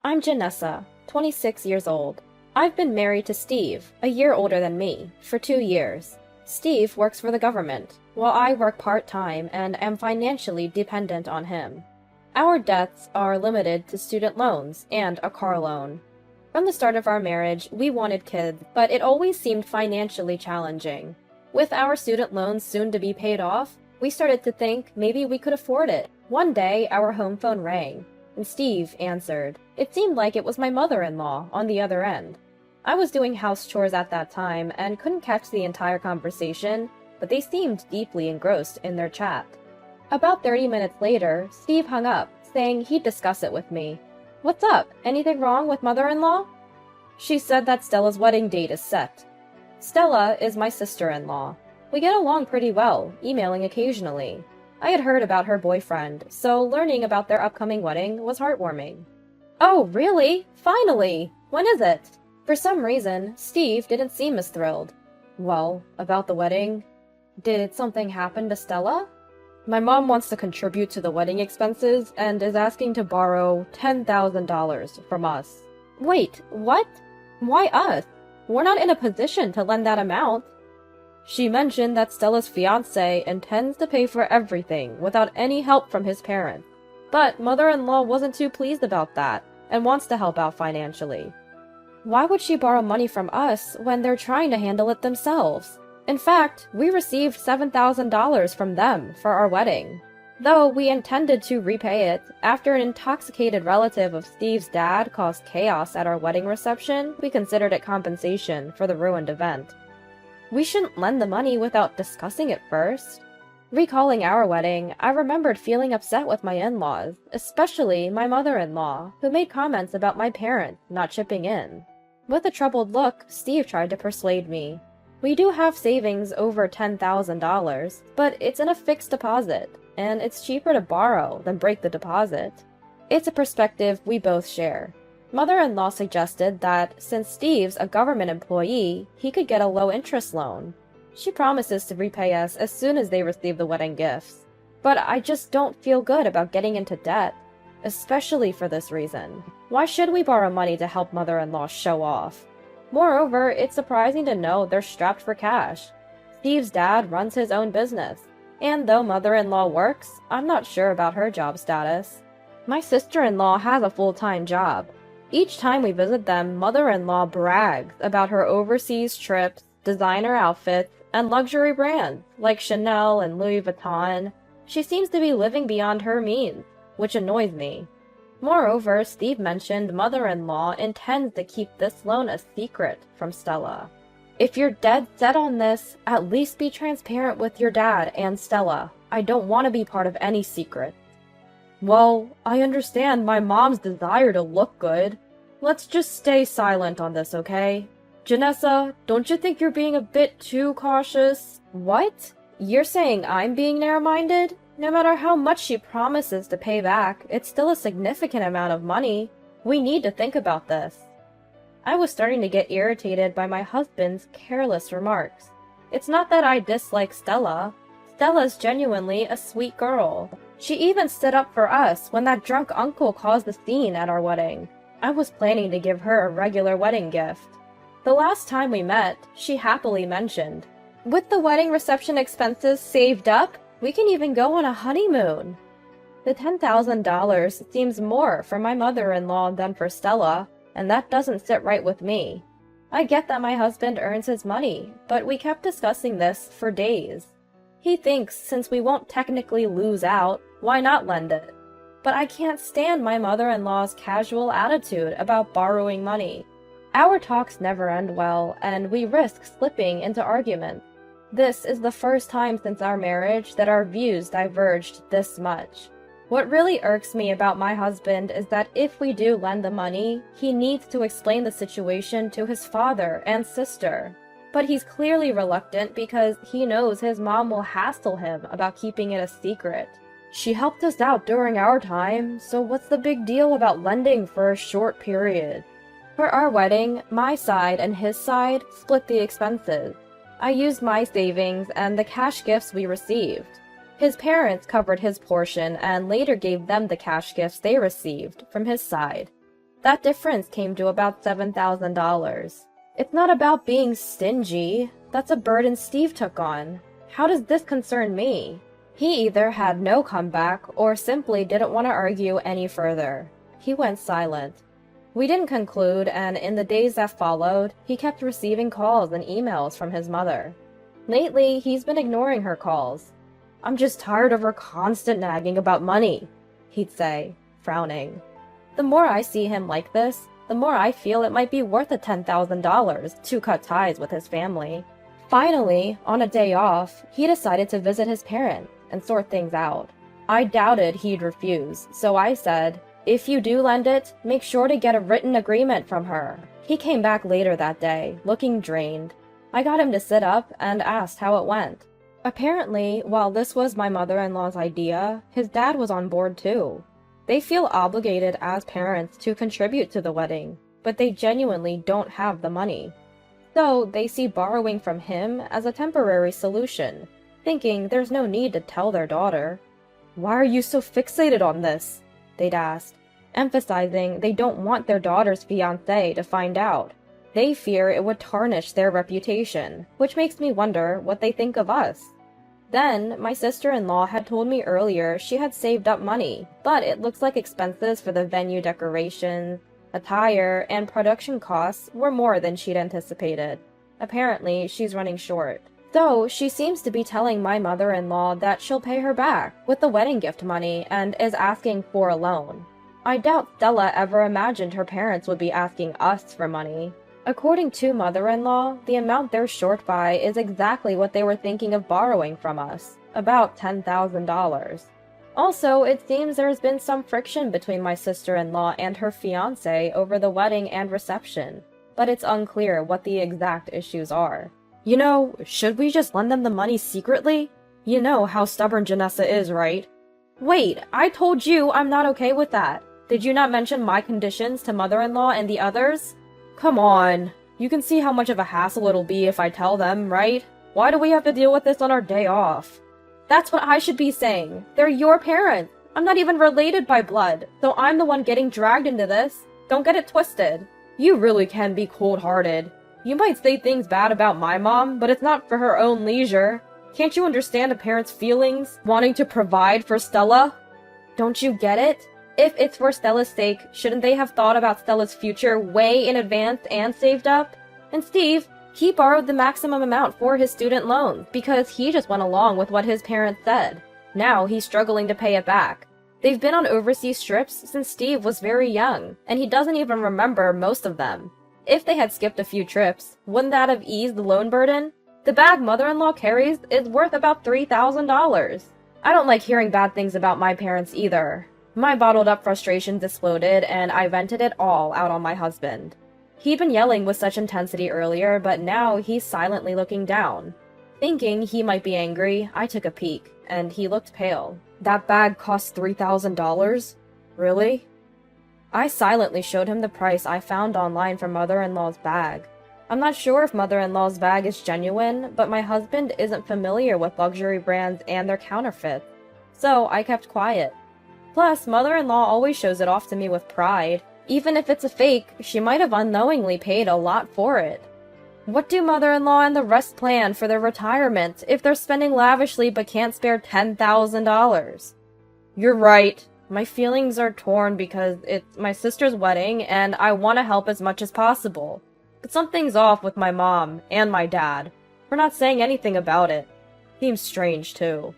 I'm Janessa, 26 years old. I've been married to Steve, a year older than me, for 2 years. Steve works for the government, while I work part-time and am financially dependent on him. Our debts are limited to student loans and a car loan. From the start of our marriage, we wanted kids, but it always seemed financially challenging. With our student loans soon to be paid off, we started to think maybe we could afford it. One day, our home phone rang, and Steve answered. It seemed like it was my mother-in-law on the other end. I was doing house chores at that time and couldn't catch the entire conversation, but they seemed deeply engrossed in their chat. About 30 minutes later, Steve hung up, saying he'd discuss it with me. "What's up? Anything wrong with mother-in-law?" She said that Stella's wedding date is set. Stella is my sister-in-law. We get along pretty well, emailing occasionally. I had heard about her boyfriend, so learning about their upcoming wedding was heartwarming. "Oh, really? Finally! When is it?" For some reason, Steve didn't seem as thrilled. "Well, about the wedding? Did something happen to Stella? My mom wants to contribute to the wedding expenses and is asking to borrow $10,000 from us." "Wait, what? Why us? We're not in a position to lend that amount." She mentioned that Stella's fiancé intends to pay for everything without any help from his parents. But mother-in-law wasn't too pleased about that and wants to help out financially. Why would she borrow money from us when they're trying to handle it themselves? In fact, we received $7,000 from them for our wedding. Though we intended to repay it, after an intoxicated relative of Steve's dad caused chaos at our wedding reception, we considered it compensation for the ruined event. We shouldn't lend the money without discussing it first. Recalling our wedding, I remembered feeling upset with my in-laws, especially my mother-in-law, who made comments about my parents not chipping in. With a troubled look, Steve tried to persuade me. We do have savings over $10,000, but it's in a fixed deposit, and it's cheaper to borrow than break the deposit. It's a perspective we both share. Mother-in-law suggested that since Steve's a government employee, he could get a low-interest loan. She promises to repay us as soon as they receive the wedding gifts. But I just don't feel good about getting into debt, especially for this reason. Why should we borrow money to help mother-in-law show off? Moreover, it's surprising to know they're strapped for cash. Steve's dad runs his own business, and though mother-in-law works, I'm not sure about her job status. My sister-in-law has a full-time job. Each time we visit them, mother-in-law brags about her overseas trips, designer outfits, and luxury brands like Chanel and Louis Vuitton. She seems to be living beyond her means, which annoys me. Moreover, Steve mentioned mother-in-law intends to keep this loan a secret from Stella. If you're dead set on this, at least be transparent with your dad and Stella. I don't want to be part of any secret. Well, I understand my mom's desire to look good. Let's just stay silent on this, okay? Janessa, don't you think you're being a bit too cautious? What? You're saying I'm being narrow-minded? No matter how much she promises to pay back, it's still a significant amount of money. We need to think about this. I was starting to get irritated by my husband's careless remarks. It's not that I dislike Stella. Stella's genuinely a sweet girl. She even stood up for us when that drunk uncle caused the scene at our wedding. I was planning to give her a regular wedding gift. The last time we met, she happily mentioned, "With the wedding reception expenses saved up, we can even go on a honeymoon." The $10,000 seems more for my mother-in-law than for Stella, and that doesn't sit right with me. I get that my husband earns his money, but we kept discussing this for days. He thinks since we won't technically lose out, why not lend it? But I can't stand my mother-in-law's casual attitude about borrowing money. Our talks never end well, and we risk slipping into arguments. This is the first time since our marriage that our views diverged this much. What really irks me about my husband is that if we do lend the money, he needs to explain the situation to his father and sister. But he's clearly reluctant because he knows his mom will hassle him about keeping it a secret. She helped us out during our time, so what's the big deal about lending for a short period? For our wedding, my side and his side split the expenses. I used my savings and the cash gifts we received. His parents covered his portion and later gave them the cash gifts they received from his side. That difference came to about $7,000. It's not about being stingy. That's a burden Steve took on. How does this concern me? He either had no comeback or simply didn't want to argue any further. He went silent. We didn't conclude, and in the days that followed, he kept receiving calls and emails from his mother. Lately, he's been ignoring her calls. "I'm just tired of her constant nagging about money," he'd say, frowning. The more I see him like this, the more I feel it might be worth the $10,000 to cut ties with his family. Finally, on a day off, he decided to visit his parents and sort things out. I doubted he'd refuse, so I said, "If you do lend it, make sure to get a written agreement from her." He came back later that day, looking drained. I got him to sit up and asked how it went. Apparently, while this was my mother-in-law's idea, his dad was on board too. They feel obligated as parents to contribute to the wedding, but they genuinely don't have the money. So they see borrowing from him as a temporary solution, thinking there's no need to tell their daughter. "Why are you so fixated on this?" they'd asked, emphasizing they don't want their daughter's fiancé to find out. They fear it would tarnish their reputation, which makes me wonder what they think of us. Then, my sister-in-law had told me earlier she had saved up money, but it looks like expenses for the venue decorations, attire, and production costs were more than she'd anticipated. Apparently, she's running short. So, she seems to be telling my mother-in-law that she'll pay her back with the wedding gift money and is asking for a loan. I doubt Stella ever imagined her parents would be asking us for money. According to mother-in-law, the amount they're short by is exactly what they were thinking of borrowing from us, about $10,000. Also, it seems there's been some friction between my sister-in-law and her fiancé over the wedding and reception, but it's unclear what the exact issues are. "You know, should we just lend them the money secretly? You know how stubborn Janessa is, right?" "Wait, I told you I'm not okay with that. Did you not mention my conditions to mother-in-law and the others?" "Come on. You can see how much of a hassle it'll be if I tell them, right? Why do we have to deal with this on our day off?" "That's what I should be saying. They're your parents. I'm not even related by blood, so I'm the one getting dragged into this. Don't get it twisted." "You really can be cold-hearted. You might say things bad about my mom, but it's not for her own leisure. Can't you understand a parent's feelings, wanting to provide for Stella?" "Don't you get it? If it's for Stella's sake, shouldn't they have thought about Stella's future way in advance and saved up? And Steve, he borrowed the maximum amount for his student loans because he just went along with what his parents said. Now he's struggling to pay it back. They've been on overseas trips since Steve was very young, and he doesn't even remember most of them. If they had skipped a few trips, wouldn't that have eased the loan burden? The bag mother-in-law carries is worth about $3,000. I don't like hearing bad things about my parents either. My bottled-up frustrations exploded, and I vented it all out on my husband. He'd been yelling with such intensity earlier, but now he's silently looking down. Thinking he might be angry, I took a peek, and he looked pale. "That bag cost $3,000? Really?" I silently showed him the price I found online for mother-in-law's bag. I'm not sure if mother-in-law's bag is genuine, but my husband isn't familiar with luxury brands and their counterfeits, so I kept quiet. Plus, mother-in-law always shows it off to me with pride. Even if it's a fake, she might have unknowingly paid a lot for it. What do mother-in-law and the rest plan for their retirement if they're spending lavishly but can't spare $10,000? You're right. My feelings are torn because it's my sister's wedding and I want to help as much as possible. But something's off with my mom and my dad. We're not saying anything about it. Seems strange, too.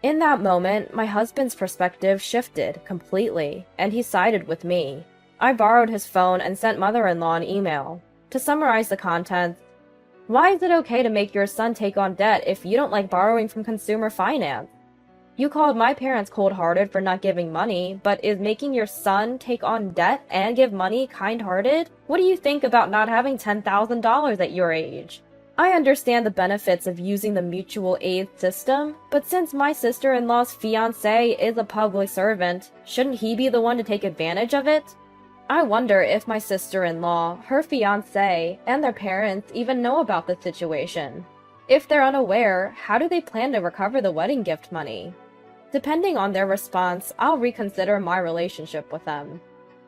In that moment, my husband's perspective shifted completely, and he sided with me. I borrowed his phone and sent mother-in-law an email. To summarize the contents, why is it okay to make your son take on debt if you don't like borrowing from consumer finance? You called my parents cold-hearted for not giving money, but is making your son take on debt and give money kind-hearted? What do you think about not having $10,000 at your age? I understand the benefits of using the mutual aid system, but since my sister-in-law's fiancé is a public servant, shouldn't he be the one to take advantage of it? I wonder if my sister-in-law, her fiancé, and their parents even know about the situation. If they're unaware, how do they plan to recover the wedding gift money? Depending on their response, I'll reconsider my relationship with them.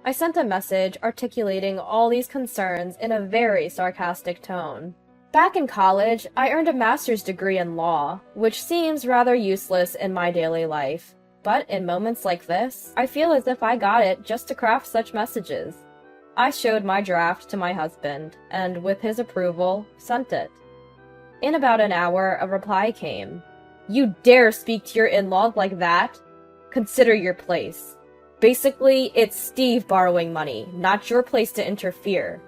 I sent a message articulating all these concerns in a very sarcastic tone. Back in college, I earned a master's degree in law, which seems rather useless in my daily life. But in moments like this, I feel as if I got it just to craft such messages. I showed my draft to my husband, and with his approval, sent it. In about an hour, a reply came. "You dare speak to your in-laws like that? Consider your place. Basically, it's Steve borrowing money, not your place to interfere.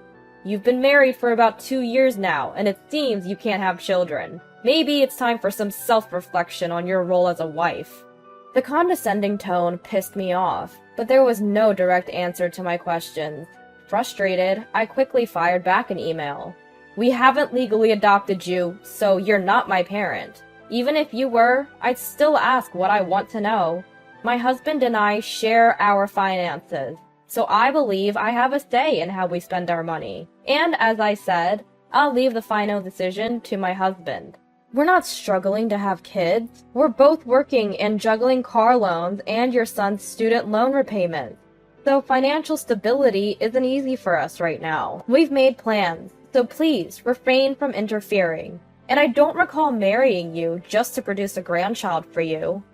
You've been married for about 2 years now, and it seems you can't have children. Maybe it's time for some self-reflection on your role as a wife." The condescending tone pissed me off, but there was no direct answer to my questions. Frustrated, I quickly fired back an email. "We haven't legally adopted you, so you're not my parent. Even if you were, I'd still ask what I want to know. My husband and I share our finances, so I believe I have a say in how we spend our money. And as I said, I'll leave the final decision to my husband. We're not struggling to have kids. We're both working and juggling car loans and your son's student loan repayments. So financial stability isn't easy for us right now. We've made plans, so please refrain from interfering. And I don't recall marrying you just to produce a grandchild for you."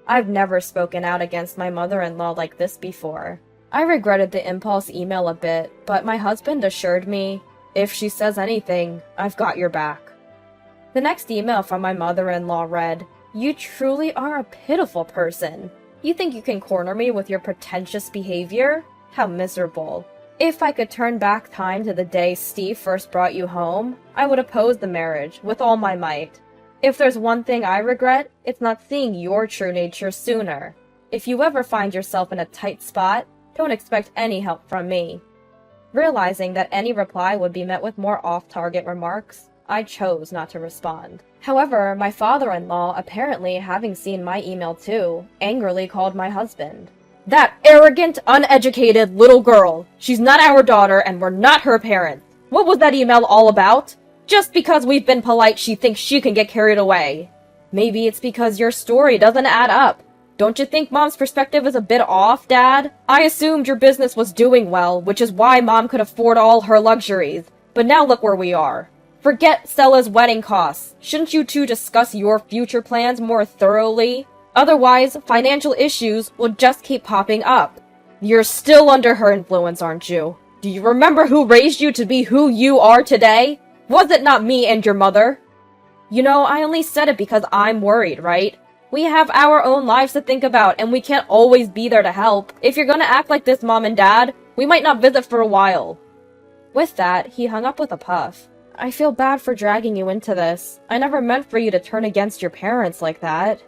I've never spoken out against my mother-in-law like this before. I regretted the impulse email a bit, but my husband assured me, "If she says anything, I've got your back." The next email from my mother-in-law read, "You truly are a pitiful person. You think you can corner me with your pretentious behavior? How miserable. If I could turn back time to the day Steve first brought you home, I would oppose the marriage with all my might. If there's one thing I regret, it's not seeing your true nature sooner. If you ever find yourself in a tight spot, don't expect any help from me." Realizing that any reply would be met with more off-target remarks, I chose not to respond. However, my father-in-law, apparently having seen my email too, angrily called my husband. "That arrogant, uneducated little girl! She's not our daughter and we're not her parents! What was that email all about? Just because we've been polite, she thinks she can get carried away. Maybe it's because your story doesn't add up. Don't you think Mom's perspective is a bit off, Dad? I assumed your business was doing well, which is why Mom could afford all her luxuries. But now look where we are. Forget Stella's wedding costs. Shouldn't you two discuss your future plans more thoroughly? Otherwise, financial issues will just keep popping up. You're still under her influence, aren't you? Do you remember who raised you to be who you are today? Was it not me and your mother? You know, I only said it because I'm worried, right? We have our own lives to think about, and we can't always be there to help. If you're gonna act like this, Mom and Dad, we might not visit for a while." With that, he hung up with a puff. "I feel bad for dragging you into this. I never meant for you to turn against your parents like that."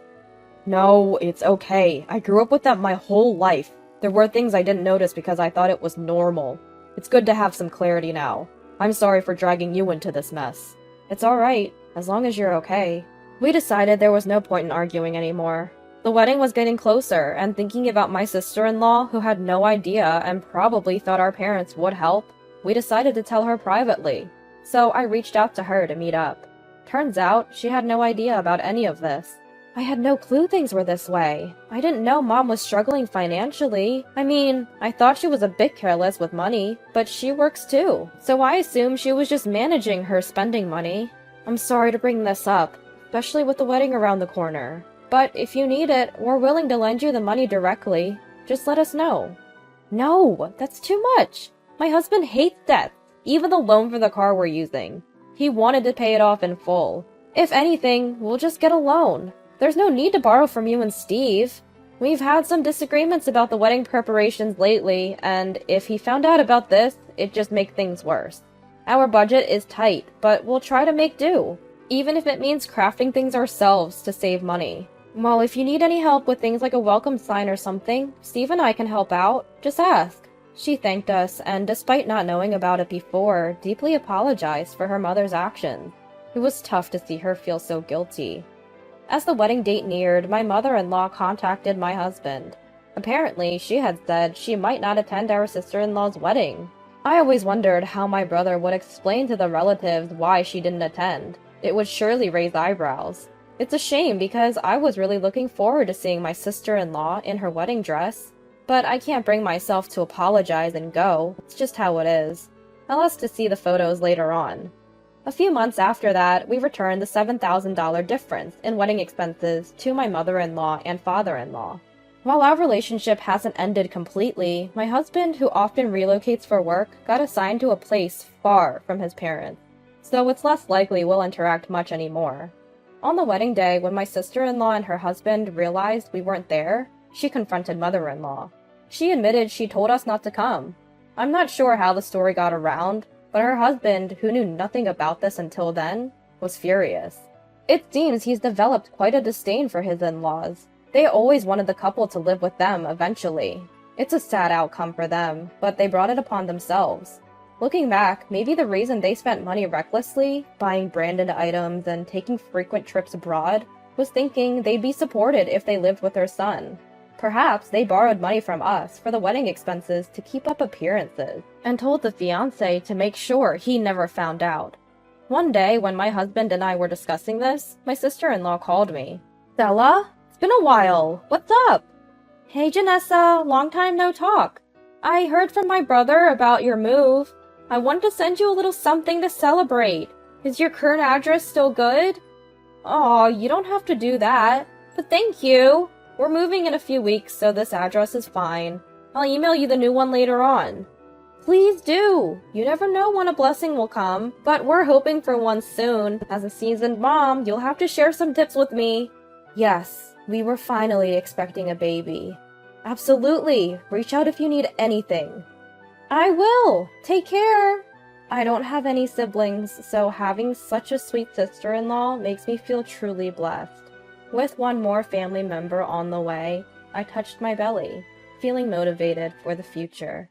"No, it's okay. I grew up with them my whole life. There were things I didn't notice because I thought it was normal. It's good to have some clarity now. I'm sorry for dragging you into this mess." "It's alright, as long as you're okay." We decided there was no point in arguing anymore. The wedding was getting closer, and thinking about my sister-in-law, who had no idea and probably thought our parents would help, we decided to tell her privately. So I reached out to her to meet up. Turns out, she had no idea about any of this. I had no clue things were this way. I didn't know Mom was struggling financially. I mean, I thought she was a bit careless with money, but she works too. So I assumed she was just managing her spending money. I'm sorry to bring this up, especially with the wedding around the corner. But if you need it, we're willing to lend you the money directly. Just let us know." "No, that's too much. My husband hates debt, even the loan for the car we're using. He wanted to pay it off in full. If anything, we'll just get a loan. There's no need to borrow from you and Steve. We've had some disagreements about the wedding preparations lately, and if he found out about this, it'd just make things worse. Our budget is tight, but we'll try to make do, even if it means crafting things ourselves to save money. Well, if you need any help with things like a welcome sign or something, Steve and I can help out. Just ask." She thanked us, and despite not knowing about it before, deeply apologized for her mother's actions. It was tough to see her feel so guilty. As the wedding date neared, my mother-in-law contacted my husband. Apparently, she had said she might not attend our sister-in-law's wedding. I always wondered how my brother would explain to the relatives why she didn't attend. It would surely raise eyebrows. It's a shame because I was really looking forward to seeing my sister-in-law in her wedding dress. But I can't bring myself to apologize and go. It's just how it is. I'll ask to see the photos later on. A few months after that, we returned the $7,000 difference in wedding expenses to my mother-in-law and father-in-law. While our relationship hasn't ended completely, my husband, who often relocates for work, got assigned to a place far from his parents, so it's less likely we'll interact much anymore. On the wedding day, when my sister-in-law and her husband realized we weren't there, she confronted mother-in-law. She admitted she told us not to come. I'm not sure how the story got around, but her husband, who knew nothing about this until then, was furious. It seems he's developed quite a disdain for his in-laws. They always wanted the couple to live with them eventually. It's a sad outcome for them, but they brought it upon themselves. Looking back, maybe the reason they spent money recklessly, buying branded items and taking frequent trips abroad, was thinking they'd be supported if they lived with their son. Perhaps they borrowed money from us for the wedding expenses to keep up appearances, and told the fiancé to make sure he never found out. One day, when my husband and I were discussing this, my sister-in-law called me. "Stella? It's been a while. What's up?" "Hey, Janessa, long time no talk. I heard from my brother about your move. I wanted to send you a little something to celebrate. Is your current address still good?" "Aw, you don't have to do that. But thank you. We're moving in a few weeks, so this address is fine. I'll email you the new one later on." "Please do. You never know when a blessing will come, but we're hoping for one soon. As a seasoned mom, you'll have to share some tips with me." Yes, we were finally expecting a baby. Absolutely. Reach out if you need anything. I will. Take care. I don't have any siblings, so having such a sweet sister-in-law makes me feel truly blessed. With one more family member on the way, I touched my belly, feeling motivated for the future.